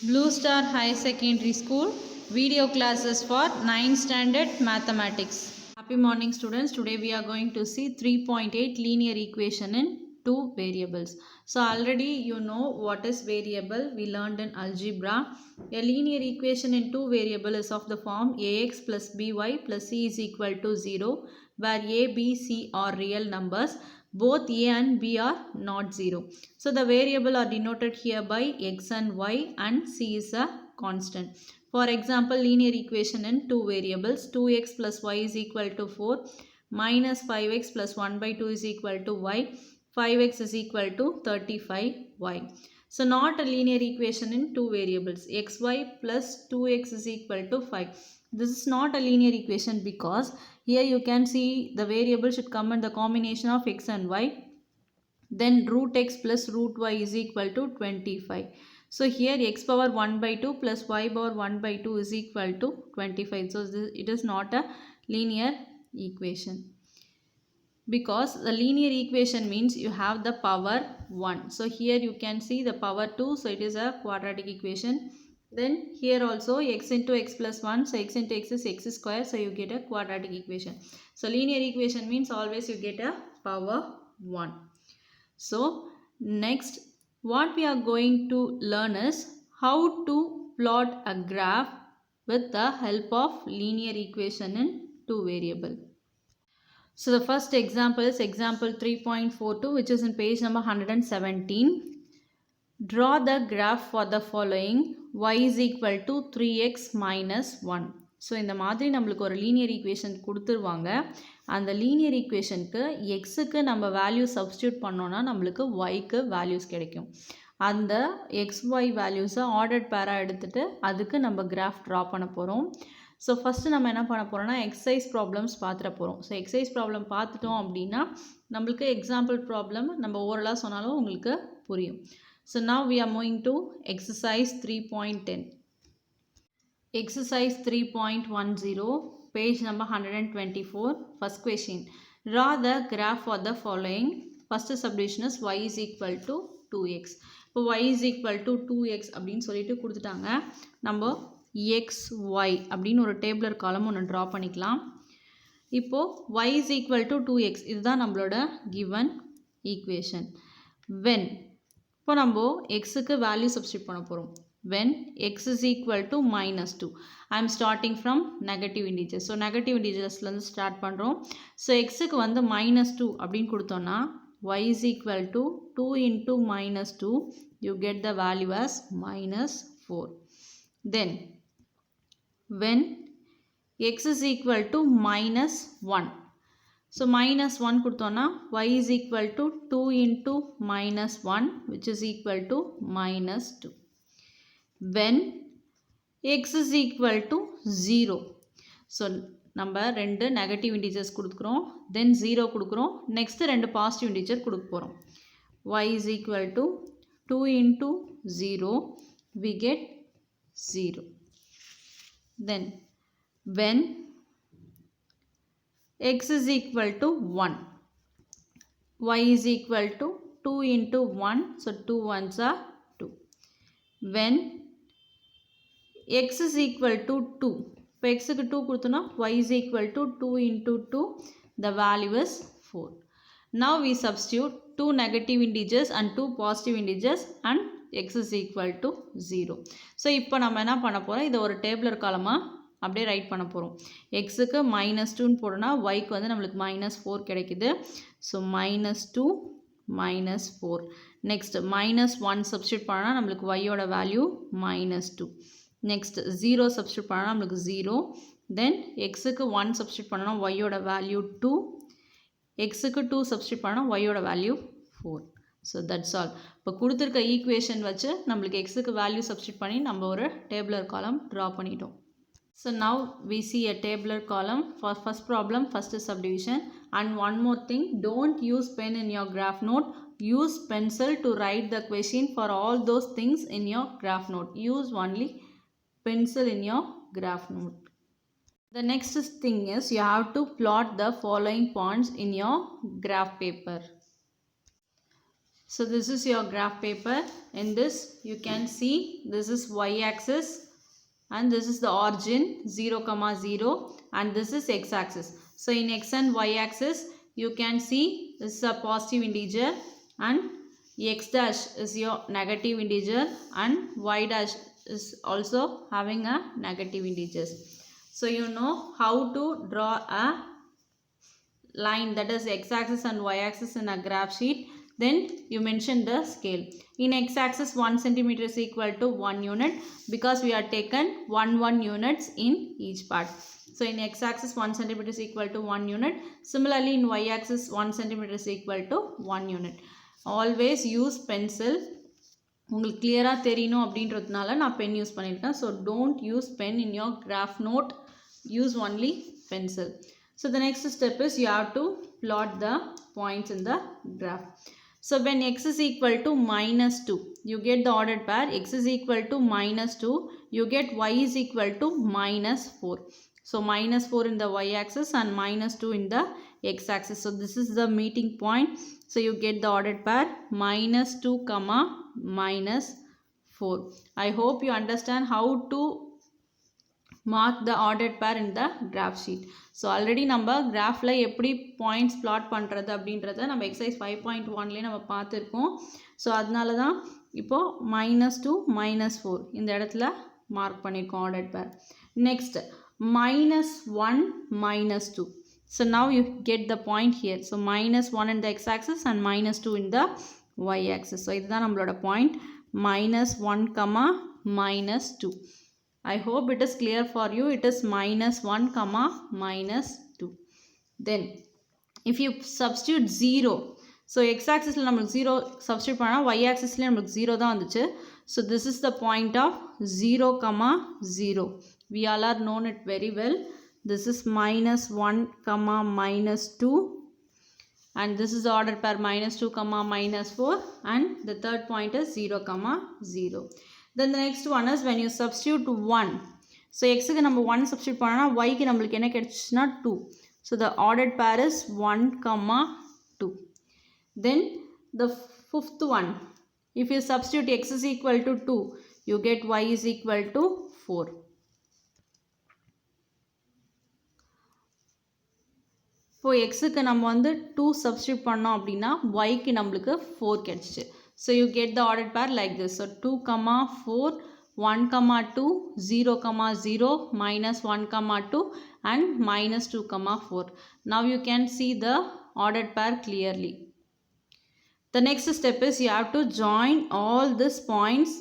Blue Star High Secondary School video classes for 9th standard mathematics. Happy morning students. Today we are going to see 3.8 linear equation in two variables. So already you know what is variable. We learned in algebra. A linear equation in two variable is of the form ax plus by plus c is equal to 0 where a, b, c are real numbers. Both a and b are not 0. So the variable are denoted here by x and y and c is a constant. For example, linear equation in two variables 2x plus y is equal to 4 minus 5x plus 1 by 2 is equal to y. 5x is equal to 35y. So not a linear equation in two variables. xy plus 2x is equal to 5. This is not a linear equation because here you can see the variable should come in the combination of x and y. Then root x plus root y is equal to 25. So here x power 1 by 2 plus y power 1 by 2 is equal to 25. So it is not a linear equation. Because the linear equation means you have the power 1. So here you can see the power 2. So it is a quadratic equation. Then here also x into x plus 1. So x into x is x square. So you get a quadratic equation. So linear equation means always you get a power 1. So next what we are going to learn is how to plot a graph with the help of linear equation in two variable. So the first example is example 3.42 which is in page number 117. Draw the graph for the following y is equal to 3x minus 1. So இந்த மாதிரி நம்மளுக்கு ஒரு linear equation கொடுத்துருவாங்க. அந்த linear ஈக்குவேஷனுக்கு எக்ஸுக்கு நம்ம value substitute பண்ணோன்னா நம்மளுக்கு ஒய்க்கு வேல்யூஸ் கிடைக்கும். அந்த எக்ஸ்ஒய் வேல்யூஸை ஆர்டர்ட் பேராக எடுத்துகிட்டு அதுக்கு நம்ம கிராஃப் ட்ரா பண்ண போகிறோம். ஸோ ஃபஸ்ட்டு நம்ம என்ன பண்ண போகிறோம்னா எக்ஸசைஸ் ப்ராப்ளம்ஸ் பார்த்துட போகிறோம். ஸோ எக்ஸசைஸ் ப்ராப்ளம் பார்த்துட்டோம் அப்படின்னா நம்மளுக்கு எக்ஸாம்பிள் ப்ராப்ளம் நம்ம ஓரலாக சொன்னாலும் உங்களுக்கு புரியும். So now we are moving to exercise 3.10. Exercise 3.10, page number 124. First question. Draw the graph for the following. First subdivision is y is equal to 2x. இப்போ y is equal to 2x அப்படின்னு சொல்லிட்டு கொடுத்துட்டாங்க. நம்ம xy அப்படின்னு ஒரு டேபிளர் காலம் ஒன்று draw பண்ணிக்கலாம். இப்போது y is equal to 2x இதுதான் நம்மளோட given equation. When இப்போ நம்ம எக்ஸுக்கு வேல்யூ சப்ஸ்டியூட் பண்ண போகிறோம். when x is equal to minus 2. I am starting from negative integers. So negative integersலேருந்து ஸ்டார்ட் பண்ணுறோம். ஸோ எக்ஸுக்கு வந்து minus 2 அப்படின்னு கொடுத்தோன்னா y is equal to 2 into minus 2. You get the value as minus 4. Then when x is equal to minus 1. So minus 1 கொடுத்தோன்னா y is equal to 2 into minus 1 which is equal to minus 2. When x is equal to 0. So நம்ம ரெண்டு negative integers கொடுக்குறோம். தென் 0 கொடுக்குறோம். Next ரெண்டு positive integer கொடுக்க போகிறோம். y is equal to 2 into 0 we get 0. Then when x is equal to 1. y is equal to 2 into 1. So 2 ones are 2. When x is equal to 2. இப்போ xக்கு 2 கொடுத்தோன்னா y is equal to 2 into 2. The value is 4. Now we substitute 2 negative integers and 2 positive integers and x is equal to 0. So இப்போ நம்ம என்ன பண்ண போகிறோம், இதை ஒரு டேபிளர் காலமாக அப்படியே ரைட் பண்ண போகிறோம். எக்ஸுக்கு மைனஸ் 2ன்னு போடோன்னா ஒய்க்கு வந்து நம்மளுக்கு minus 4 கிடைக்குது. So minus 2 minus 4. Next minus 1 substitute பண்ணோன்னா நம்மளுக்கு ஒய்யோட வேல்யூ minus 2. நெக்ஸ்ட் 0 சப்ஸ்டியூட் பண்ணோன்னா நம்மளுக்கு 0. தென் எக்ஸுக்கு 1 சப்ஸ்டியூட் பண்ணோன்னா ஒய்யோட வேல்யூ 2. எக்ஸுக்கு 2 சப்ஸ்டியூட் பண்ணோன்னா ஒய்யோட வேல்யூ 4. So that's all. இப்போ கொடுத்துருக்க ஈக்குவேஷன் வச்சு நம்மளுக்கு எக்ஸுக்கு வேல்யூ சப்ஸ்டியூட் பண்ணி நம்ம ஒரு டேபிளர் காலம் ட்ரா பண்ணிட்டோம். So now we see a tabular column for first problem, first subdivision. And one more thing, don't use pen in your graph note. Use pencil to write the question for all those things in your graph note. Use only pencil in your graph note. The next thing is you have to plot the following points in your graph paper. So this is your graph paper. In this you can see this is y-axis and this is the origin 0, 0 and this is x-axis. So in x and y-axis you can see this is a positive integer and x dash is your negative integer and y dash is also having a negative integers. So you know how to draw a line, that is x-axis and y-axis in a graph sheet. Then you mention the scale. In x-axis 1 centimeter is equal to 1 unit because we are taken 1 units in each part. So in x-axis 1 centimeter is equal to 1 unit. Similarly in y-axis 1 centimeter is equal to 1 unit. Always use pencil. உங்களுக்கு கிளியராக தெரியணும் அப்படின்றதுனால நான் pen use பண்ணியிருக்கேன். So don't use pen in your graph note, use only pencil. So the next step is you have to plot the points in the graph. So when x is equal to -2, you get the ordered pair. X is equal to -2, you get y is equal to -4. So -4 in the y-axis and -2 in the x-axis. So this is the meeting point. So you get the ordered pair -2, -4. I hope you understand how to mark the ordered pair in the graph sheet. So already நம்ம கிராஃபில் எப்படி points plot பண்ணுறது அப்படின்றத நம்ம exercise 5.1லேயே நம்ம பார்த்துருக்கோம். So அதனால தான் இப்போது -2, -4 இந்த இடத்துல மார்க் பண்ணியிருக்கோம் ஆர்டர்ட் பேர். Next -1, -2. So now you get the point here. So -1 in the x-axis and -2 in the y-axis. So இதுதான் நம்மளோட point -1, -2. I hope it is clear for you. It is -1, -2. Then if you substitute 0, so x-axis நம்மளுக்கு 0 substitute பண்ணா y-axis நம்மளுக்கு 0 தான் வந்துச்சு. So this is the point of 0, 0. We all are known it very well. This is -1, -2 and this is the ordered pair -2, -4 and the third point is 0, 0. Then the next one is when you substitute 1. So x க்கு நம்ம 1 substitute பண்ணா y க்கு நம்மளுக்கு என்ன கிடைச்சுச்சுனா 2. So the ordered pair is 1, 2. Then the fifth one, if you substitute x is equal to 2, you get y is equal to 4. இப்போ x க்கு நம்ம வந்து 2 substitute பண்ணோம் அப்படின்னா y க்கு நம்மளுக்கு 4 கிடைச்சிச்சு. So you get the ordered pair like this. So 2, 4, 1, 2, 0, 0, -1, 2 and -2, 4. Now you can see the ordered pair clearly. The next step is you have to join all these points.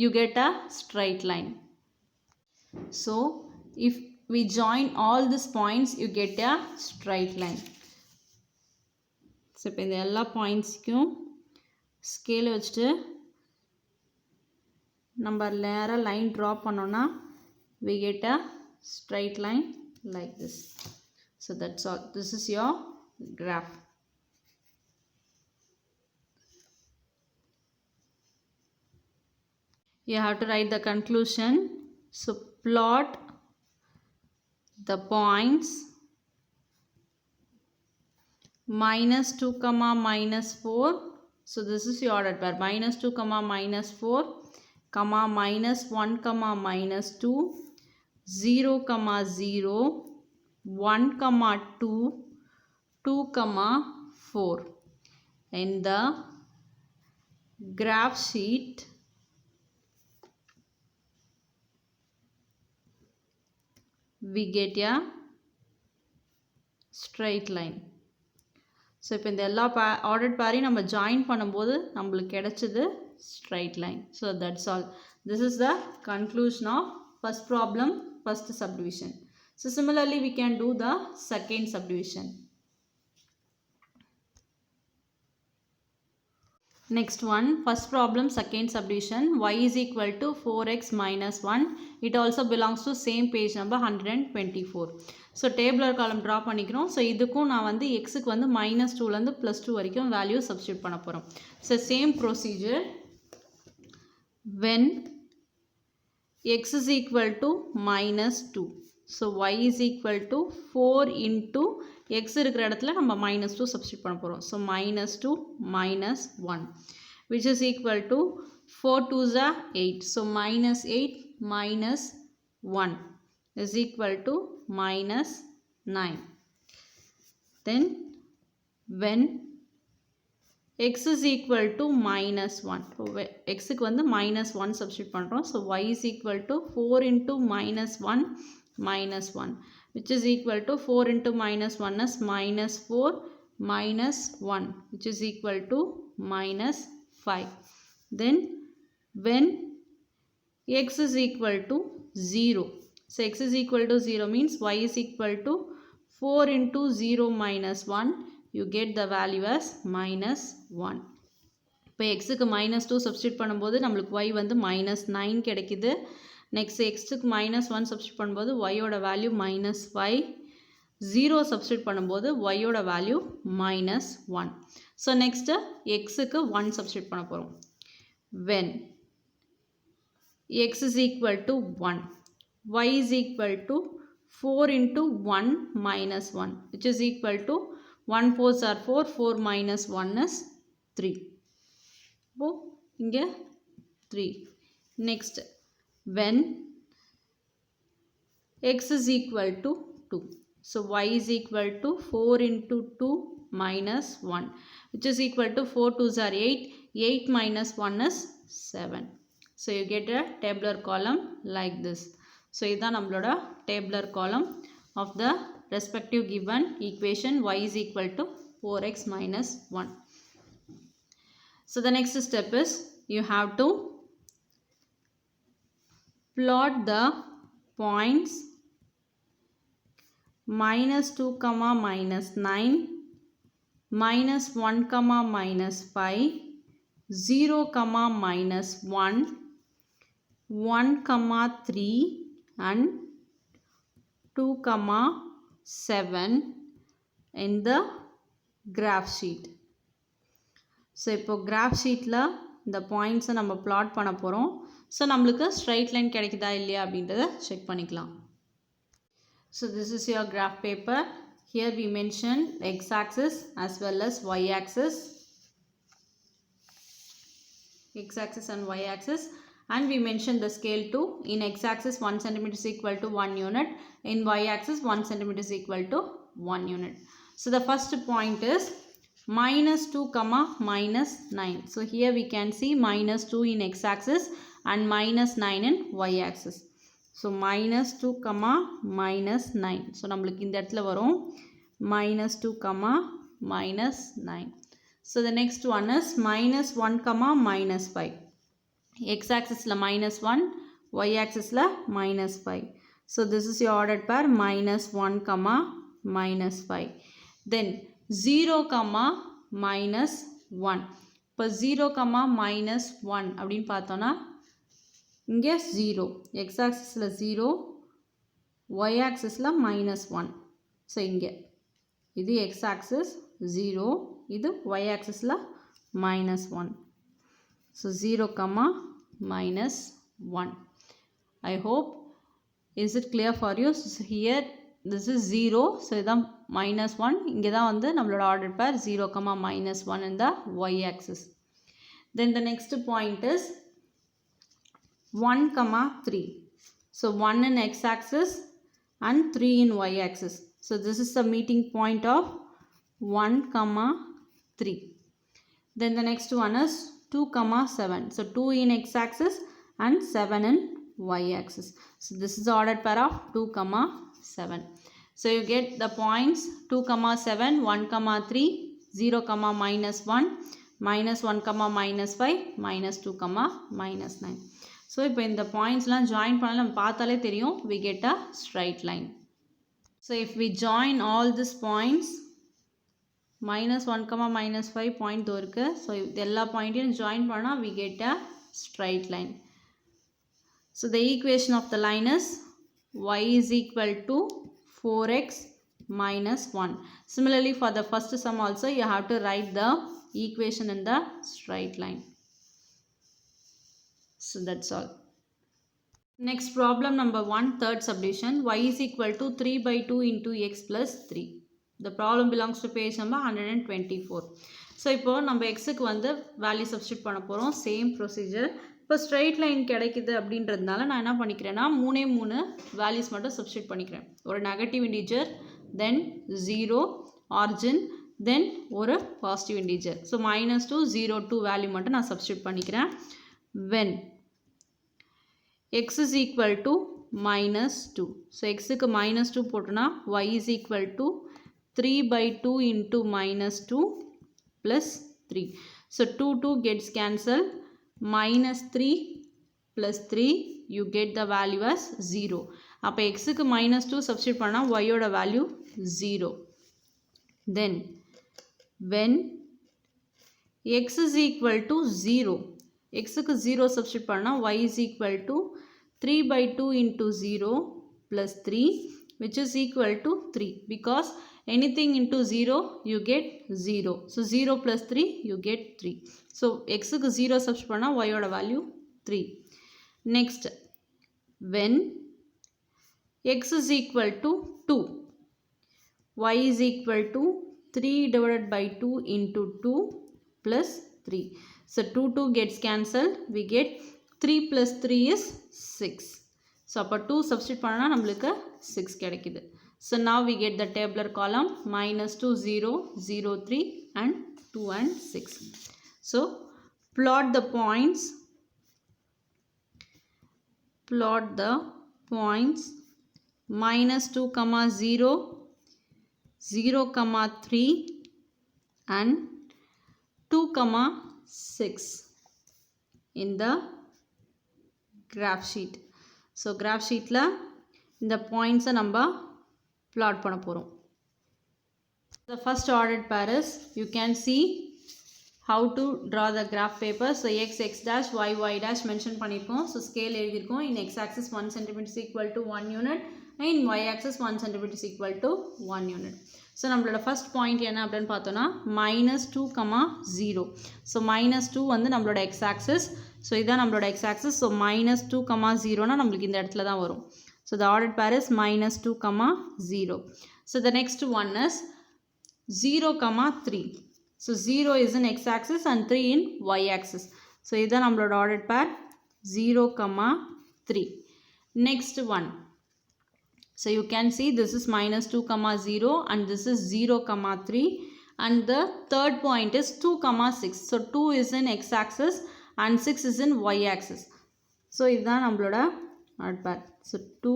You get a straight line. So if we join all these points, you get a straight line. So இப்போ இந்த எல்லா பாயிண்ட்ஸ்க்கும் scale வச்சுட்டு நம்ம நேராக line draw பண்ணோன்னா we get a straight line like this. So that's all. This is your graph. You have to write the conclusion. So plot the points -2, -4. So this is your ordered pair -2, -4, -1, -2, 0, 0, 1, 2, 2, 4. In the graph sheet we get a straight line. So இப்போ இந்த எல்லா ordered பேரையும் நம்ம join பண்ணும்போது நம்மளுக்கு கிடைச்சது straight line. So that's all. This is the conclusion of first problem, first subdivision. So similarly we can do the second subdivision. Next one, first problem, second subdivision. Y is equal to 4x minus 1. It also belongs to same page number 124. So tabular column draw பண்ணிக்கிறோம். So இதுக்கும் நான் வந்து xக்கு வந்து -2லேருந்து +2 வரைக்கும் value substitute பண்ண போகிறோம். So same procedure. When x is equal to -2. So y is equal to 4 into x இருக்கிற இடத்துல நம்ம minus 2 substitute பண்ண போகிறோம். So minus 2 minus 1 which is equal to 4 2s are 8. So minus 8 minus 1 is equal to minus 9. Then when x is equal to minus 1. So x க்கு வந்து minus 1 substitute பண்ணுறோம். So y is equal to 4 into minus 1 minus 1 which is equal to 4 into minus 1 is minus 4 minus 1 which is equal to minus 5. Then when x is equal to 0. So x is equal to 0 means y is equal to 4 into 0 minus 1. You get the value as minus 1. இப்போ xக்கு minus 2 substitute பண்ணும்போது நம்மளுக்கு y வந்து minus 9 கிடைக்குது. Next எக்ஸுக்கு minus 1 substitute பண்ணும்போது y-ஓட value minus 5. 0 substitute பண்ணும்போது y-ஓட value minus 1. So next எக்ஸுக்கு 1 substitute பண்ண போகிறோம். When x is equal to 1, y is equal to 4 into 1 minus 1 which is equal to 1 4s are 4, 4 minus 1 is 3. இப்போ இங்கே 3. Next, when x is equal to 2. So y is equal to 4 into 2 minus 1 which is equal to 4 2s are 8, 8 minus 1 is 7. So you get a tabular column like this. So இதுதான் நம்மளோட tabular column of the respective given equation y is equal to 4x minus 1. So the next step is you have to plot the points minus 2 comma minus 9, minus 1 comma minus 5, 0 comma minus 1, 1 comma 3 and 2 comma 7 in the graph sheet. So இப்போ graph sheetல இந்த points நம்ம plot பண்ண போகிறோம். So நம்மளுக்கு straight line கிடைக்குதா இல்லையா அப்படின்றத check பண்ணிக்கலாம். So this is your graph paper. Here we mentioned x-axis as well as y-axis. X-axis and y-axis. And we mentioned the scale too. In x-axis 1 cm is equal to 1 unit. In y-axis 1 cm is equal to 1 unit. So the first point is minus 2 comma minus 9. So here we can see minus 2 in x-axis and minus 9 in y-axis. So minus 2 comma minus 9. So நம்மளுக்கு இந்த இடத்துல வரும் minus 2 comma minus 9. So the next one is minus 1 comma minus 5. X-axis la minus 1, y-axis la minus 5. So this is your ordered pair minus 1 comma minus 5. Then 0 comma minus 1. இப்போ 0 comma minus 1 அப்படின்னு பார்த்தோன்னா இங்கே 0, x-axisல 0, y-axisல minus 1. So இங்கே இது x-axis 0, இது y-axisல minus 1. So 0 comma minus 1. I hope is it clear for you? So here this is 0. So இதான் minus 1. இங்கே தான் வந்து நம்மளோட ordered pair 0 comma minus 1 in the y-axis. Then the next point is 1 comma 3. So 1 in x-axis and 3 in y-axis. So this is the meeting point of 1 comma 3. Then the next one is 2 comma 7. So 2 in x-axis and 7 in y-axis. So this is the ordered pair of 2 comma 7. So you get the points 2 comma 7, 1 comma 3, 0 comma minus 1, minus 1 comma minus 5, minus 2 comma minus 9. So இப்போ இந்த pointsலாம் join பண்ணாலும் நம்ம பார்த்தாலே தெரியும் we get a straight line. So if we join all these points minus 1 comma minus 5 point தோ இருக்கு. So இது எல்லா பாயிண்ட்டையும் join பண்ணால் we get a straight line. So the equation of the line is y is equal to 4x minus 1. Similarly for the first sum also you have to write the equation in the straight line. So that's all. Next problem number 1, third subdivision. Y is equal to 3 by 2 into x plus 3. The problem belongs to page number 124. So இப்போ நம்ம xக்கு வந்து value substitute பண்ண போகிறோம். Same procedure. இப்போ straight line கிடைக்குது அப்படின்றதுனால நான் என்ன பண்ணிக்கிறேன்னா மூணு வேல்யூஸ் மட்டும் சப்ஸ்டிட் பண்ணிக்கிறேன். ஒரு நெகட்டிவ் இன்டிஜர், தென் 0 ஆரிஜின், தென் ஒரு பாசிட்டிவ் இன்டிஜர். ஸோ -2 0 2 வேல்யூ மட்டும் நான் சப்ஸ்டிட் பண்ணிக்கிறேன். when x is equal to -2. So xக்கு -2 போட்டோன்னா y is equal to 3/2 into -2 plus 3. So 2 gets cancelled. -3 plus 3 you get the value as 0. அப்போ xக்கு -2 substitute பண்ணால் y ஓட value 0. Then when x is equal to 0, xக்கு 0 substitute பண்ணால் y is equal to 3/2 into 0 plus 3 which is equal to 3 because anything into 0 you get 0. So 0 plus 3 you get 3. So xக்கு 0 substitute பண்ணால் y ஓட value 3. Next, when x is equal to 2, y is equal to 3 divided by 2 into 2 plus 3. So 2 gets cancelled. We get 3 plus 3 is 6. So அப்போ 2 substitute பண்ணா நம்மளுக்கு 6 கிடைக்குது. So now we get the tabular column -2 0 0 3 and 2 and 6. So plot the points -2 comma 0 0 comma 3 and 2 comma 6 in the graph sheet. So graph sheet la இந்த points நம்ம plot பண்ண போறோம். The first ordered pair is, you can see how to draw the graph paper. So x dash y dash mention பண்ணிருக்கோம். So scale எழுதிருக்கோம். In x axis 1 cm is equal to 1 unit. In y axis 1 cm is equal to 1 unit. So நம்மளோட first point என்ன அப்படின்னு பார்த்தோம்னா -2, 0. So -2 வந்து நம்மளோட x axis. So இதான் நம்மளோட x axis. So -2, 0னா நம்மளுக்கு இந்த இடத்துல தான் வரும். So the ordered pair is -2, 0. So the next one is 0, 3. So 0 is in x axis and 3 in y axis. So இதான் நம்மளோட ordered pair 0, 3. Next one. So you can see this is -2, 0 and this is 0, 3 and the third point is 2, 6. So 2 is in x axis and 6 is in y axis. So இதுதான் நம்மளோட ordered pair. So 2,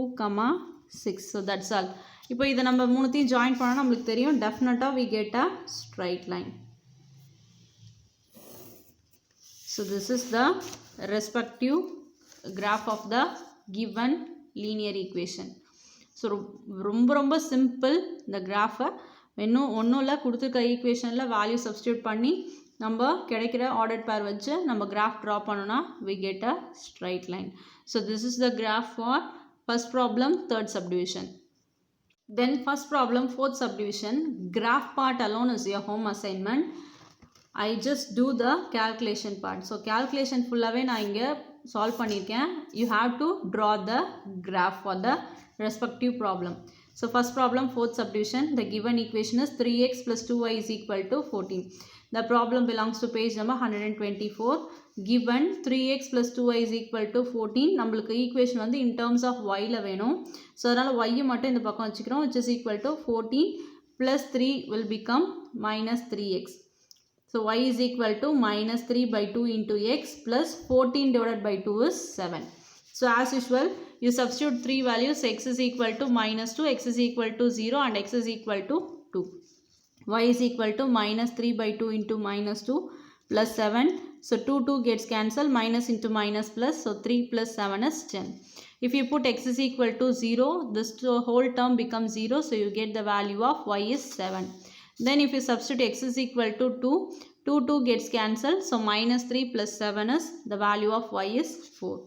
6. So that's all. இப்போ இதை நம்ம மூணுத்தையும் join பண்ணால் நம்மளுக்கு தெரியும் டெஃபினட்டாக we get a straight line. So this is the respective graph of the given linear equation. So ரொம்ப சிம்பிள் இந்த கிராஃபை ஒன்றும் இல்லை கொடுத்துருக்க ஈக்குவேஷனில் வேல்யூ சப்ஸ்டியூட் பண்ணி நம்ம கிடைக்கிற ஆர்டர்ட் பேர் வச்சு நம்ம கிராஃப் ட்ரா பண்ணோன்னா we get a straight line. So this is the graph for first problem, third subdivision. Then first problem, fourth subdivision. Graph part alone is your home assignment. I just do the calculation part. So calculation full-ஆவே நான் இங்கே solve பண்ணியிருக்கேன். You have to draw the graph for the respective problem. So first problem, fourth subdivision. The given equation is 3x plus 2y is equal to 14. The problem belongs to page number 124. Given 3x plus 2y is equal to 14. நம்மளுக்கு equation வந்து in terms of y-ல வேணும். So அதனால் y மட்டும் இந்த பக்கம் வச்சுக்கிறோம், which is equal to 14 plus 3 will become minus 3x. So y is equal to -3/2 into x plus 14 divided by 2 is 7. So as usual, you substitute three values. X is equal to -2, x is equal to 0 and x is equal to 2. Y is equal to -3/2 into -2 plus 7. So 2 gets cancelled, minus into minus plus. So 3 plus 7 is 10. If you put x is equal to 0, this whole term becomes 0. So you get the value of y is 7. Then if you substitute x is equal to 2, 2 gets cancelled. So -3 plus 7 is the value of y is 4.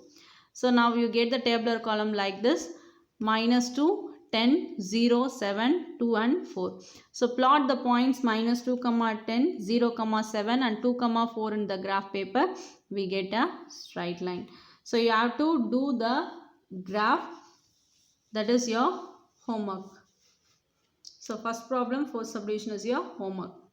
So now you get the tabular column like this: -2, 10, 0, 7, 2 and 4. So plot the points -2, 10, 0, 7 and 2, 4 in the graph paper. We get a straight line. So you have to do the graph. That is your homework. So first problem, force subdivision is your homework.